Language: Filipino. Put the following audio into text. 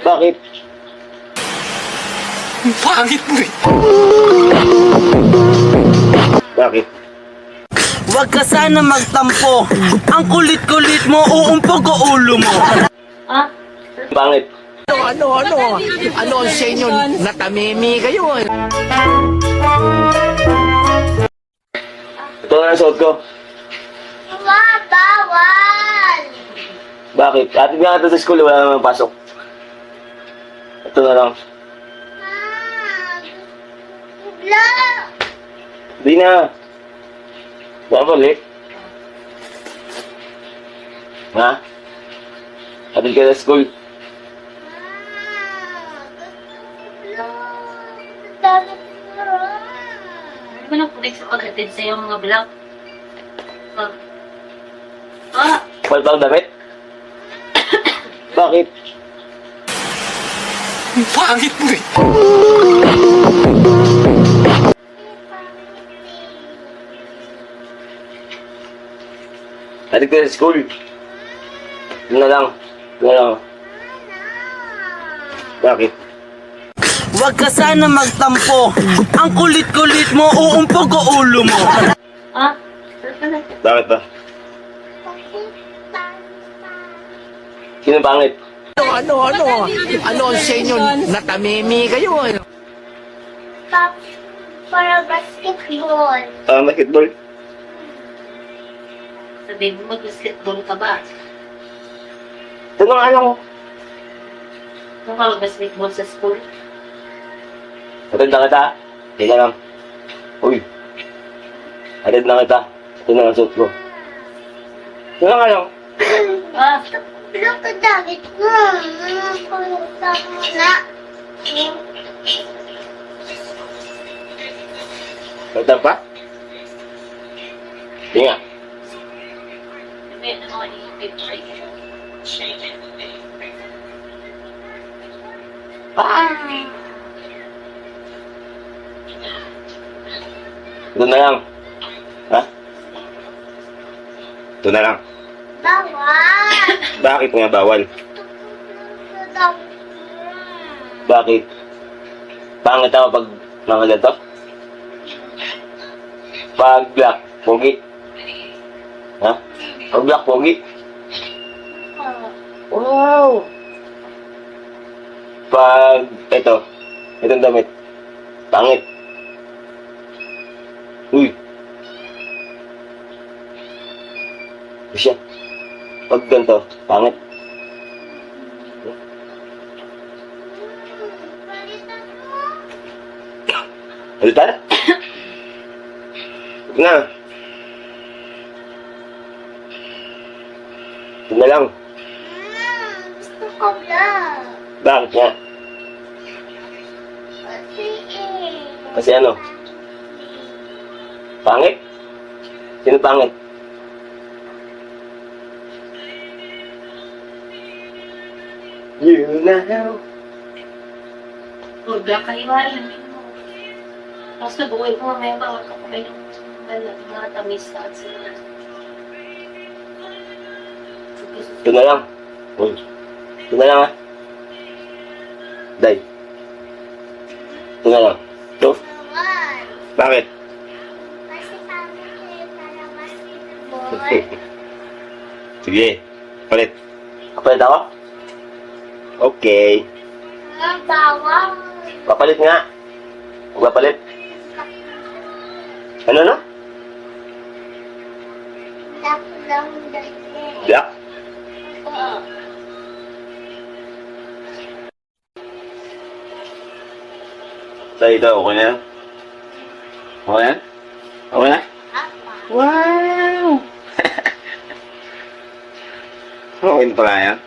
Bakit? Ang pangit mo eh. Bakit? Huwag ka sana magtampo. Ang kulit-kulit mo, uumpog ko ulo mo. Ah? Bakit? Ano ang sa inyo? Natamimi kayo eh. Ito na ang suot ko. Bawal! Bakit? Atin nga ito sa school, wala namang pasok. Ito na lang. Bla! Di na. Babalik. Ha? Atin ka sa school. Ano ba nang connect sa pag-attend sa'yo mga vlog? Ah! Wala pa ang damit? Bakit? Ang pangit mo eh. Atin ka sa school. Ito na lang. Ito na lang. Bakit? Huwag ka sana magtampo. Ang kulit-kulit mo, uumpog ko ulo mo. Ah? Bakit ba? Sino pangit? Ano ang sa inyo? Natamimi kayo eh. Para basketball. Basketball. Sabihin mo, mag-basketball ka ba? Ito na nga lang. Ano ka mag-basketball sa school? Atid na kita. Tika lang. Uy. Atid na kita. Ito na ang suot ko. Ito na nga lang. Ah! Ano ka damit mo? Pulutan mo na. Pagtan pa? Hindi nga. Sabi, ano ka i-pip Ito na lang. Ha? Ito na lang. Bawal! Bakit nga bawal? Bakit? Pangit ako pag mga ganito? Pag black, pogi. Ha? Pag black, pogi. Wow! Pag itong damit, pangit. Uy! Siya. Pag ganito, pangit. Ulit na? Na. Ito na lang. Gusto ko lang. Bakit nga? Kasi ano? Pangit? Sino pangit? You know. Huwag lang kahiwain mo. Tapos nabuhay ko mamaya bawal ka pa kayo ng mga tamis sa sila. Ito na lang. Uy. Ito na lang ha. Day. Ito na lang. Ito. Bawal. Bakit? Kasi pangit kayo para basketball. Sige. Palit. Papalit ako? Okay. Bawal. Papalit nga. Papalit. Ano na? Black lang dali. Black? Oo. So ito, okay na yan? Okay na? Okay na? Apa. Wow! Okay na pala yan?